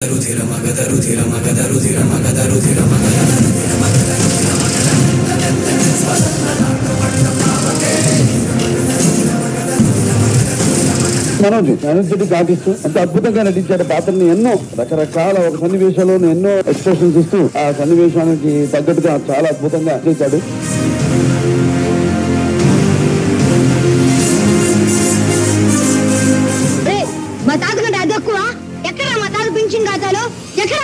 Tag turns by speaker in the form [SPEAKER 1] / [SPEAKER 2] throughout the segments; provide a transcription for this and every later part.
[SPEAKER 1] Manoj energetic artist అంత అద్భుతంగా నటించాడు పాత్రని. ఎన్నో రకరకాల ఒక సన్నివేశాల్లోనూ ఎన్నో ఎక్స్ప్రెషన్స్ ఇస్తూ ఆ సన్నివేశానికి తగ్గట్టుగా చాలా అద్భుతంగా చేశాడు.
[SPEAKER 2] మా తాతకంటే అది ఎక్కువ. ఎక్కడ మా తాత పింఛన్ ఖాతాలో ఎక్కడ?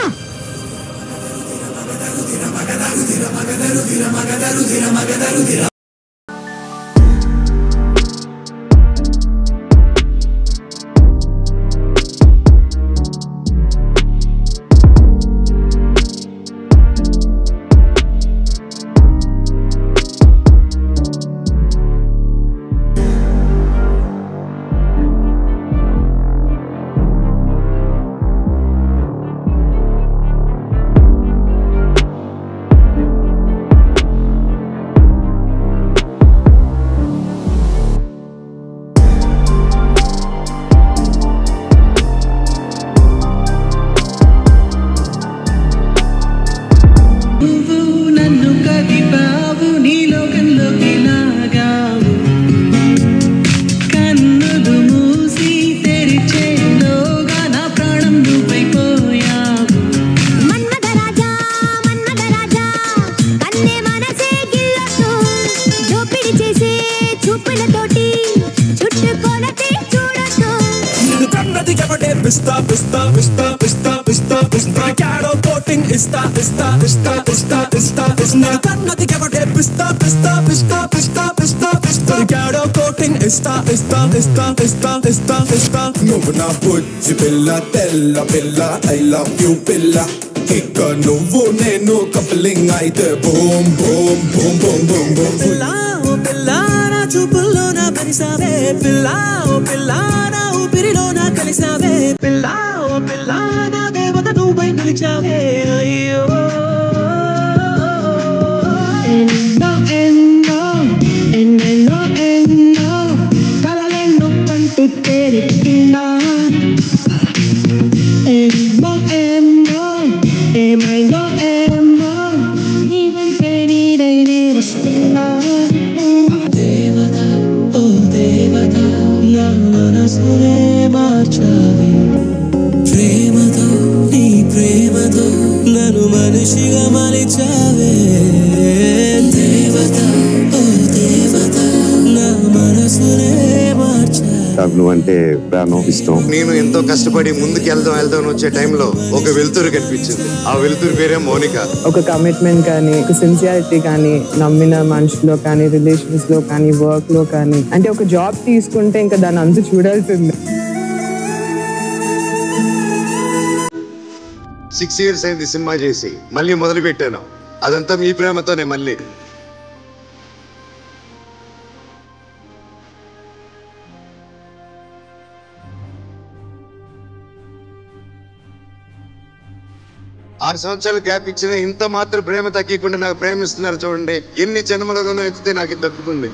[SPEAKER 3] Pista, pista, pista, pista, pista, pista. Quero coating, está, está, está, está, está, está. Kannadi kavade pista, pista, pista, pista, pista, pista. Quero coating, está, está, está, está, está, está. Nuvu na bujji pilla, tella pilla, I love you pilla. Ikka nuvu nenu coupling aithe boom, boom, boom, boom, boom, boom. Pilla, oh pilla, na chupullo na kanisave. Pilla, oh pilla, na upirilo na kalisave. Pilla, oh pilla, na devata nuvai nilichave. Ayyo.
[SPEAKER 2] Endo, endo, endo, endo. Kalalendo kantu terikina. Endo, endo, endo, endo. Even penny day devastina. Devata, ya manasune marchave. Premato, ni premato, nanu manishiga malichave. Devata, oh devata, na manasune marchave.
[SPEAKER 1] నాకు నువ్వంటే ప్రాణం, ఇష్టం.
[SPEAKER 4] నేను ఎంతో కష్టపడి ముందుకు వెళ్దాం వచ్చే టైంలో ఒక వెలుతురు కనిపించింది. ఆ వెలుతురు పేరే మౌనిక.
[SPEAKER 5] ఒక కమిట్మెంట్ కానీ, ఒక సిన్సియారిటీ కానీ, నమ్మిన మనుషులో కానీ, రిలేషన్స్ లో కానీ, వర్క్ లో కానీ, అంటే ఒక జాబ్ తీసుకుంటే ఇంకా దాని అంత చూడాల్సింది.
[SPEAKER 4] 6 years అయింది సినిమా చేసి, మళ్ళీ మొదలు పెట్టాను. అదంతా మీ ప్రేమతోనే. మళ్ళీ ఆరు సంవత్సరాలు గ్యాప్ ఇచ్చిన ఇంత మాత్రం ప్రేమ తగ్గకుండా నాకు ప్రేమిస్తున్నారు చూడండి. ఎన్ని జన్మలుగానో ఎత్తితే నాకు ఇది దక్కుతుంది.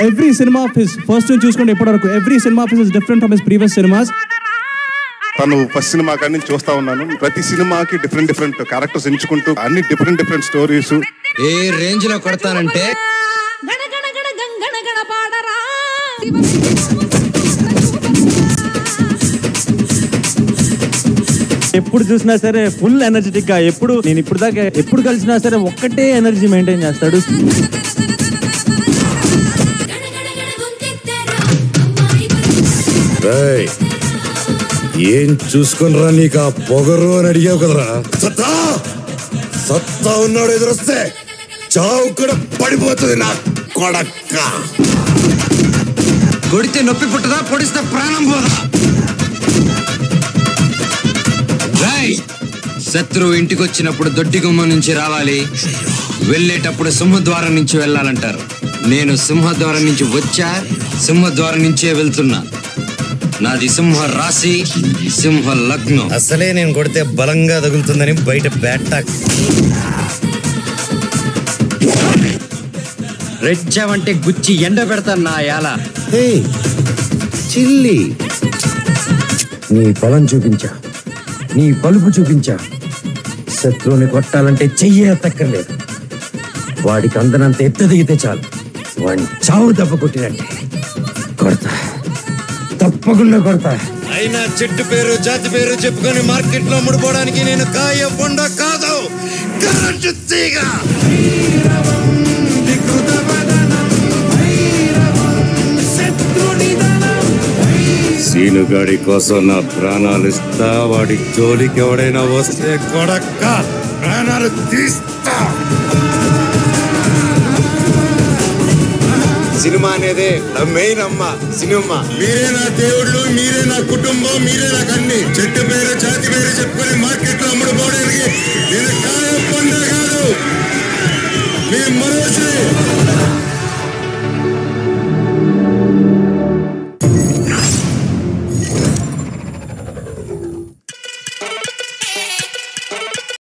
[SPEAKER 6] Every cinema of his first నుంచి చూసుకుంటే ఇప్పటి వరకు every cinema of his is different from his previous cinemas.
[SPEAKER 7] తను ఫస్ట్ సినిమా కానీ చూస్తా ఉన్నాను. ప్రతి సినిమాకి డిఫరెంట్ క్యారెక్టర్స్ ఎంచుకుంటూ అన్ని డిఫరెంట్ స్టోరీస్.
[SPEAKER 8] ఏ రేంజ్ లో కొడతానంటే
[SPEAKER 6] ఎప్పుడు చూసినా సరే ఫుల్ ఎనర్జెటిక్ గా, నేను ఇప్పుడు దాకా ఎప్పుడు కలిసినా సరే ఒక్కటే ఎనర్జీ మెయింటైన్ చేస్తాడు.
[SPEAKER 9] ఏం చూసుకునిరా నీకు ఆ పొగరు అని అడిగావు కదరా. సత్తా ఉన్నాడు, ఎదురొస్తే చావు కూడా పడిపోతుంది నా కొడక్క.
[SPEAKER 8] కొడితే నొప్పి పుట్టదా, పొడిస్తే ప్రాణం పోదా. శత్రువు ఇంటికి వచ్చినప్పుడు దొడ్డి గుమ్మం నుంచి రావాలి, వెళ్ళేటప్పుడు సింహద్వారం నుంచి వెళ్ళాలంటారు. నేను సింహద్వారం నుంచి వచ్చా, సింహద్వారం నుంచే వెళ్తున్నా. నాది సింహ రాశి, సింహ లగ్నం.
[SPEAKER 10] అసలే నేను కొడితే బలంగా తగులుతుందని బయట బ్యాట్
[SPEAKER 8] రెచ్చావంటే గుచ్చి ఎండ పెడతాను నా యాల.
[SPEAKER 10] చిల్లి నీ బలం చూపించా, నీ బలుపు చూపించా. శత్రువుని కొట్టాలంటే చెయ్యే తక్కర్లేదు. వాడికి అందనంత ఎత్తు దిగితే చాలు, వాడిని చావు దెబ్బ కొట్టినట్టే కొడతా, తప్పకుండా కొడతా. అయినా చెట్టు పేరు జాతి పేరు చెప్పుకొని మార్కెట్ లో ముడిపోవడానికి నేను కాయ బొండ కాదు, కరెంటు తీగ. సీనుగాడి కోసం నా ప్రాణాలు ఇస్తా, వాడి జోలికి ఎవడైనా వస్తే కొడక్క ప్రాణాలు తీస్తా.
[SPEAKER 4] సినిమా అనేదే మెయిన్ అమ్మ. సినిమా
[SPEAKER 9] మీరే నా దేవుళ్ళు, మీరే నా కుటుంబం, మీరే నాకు అన్ని. చెట్టు పేరు జాతి పేరు చెప్పుకొని మార్కెట్ లో అమ్ముడుపోవడానికి నేను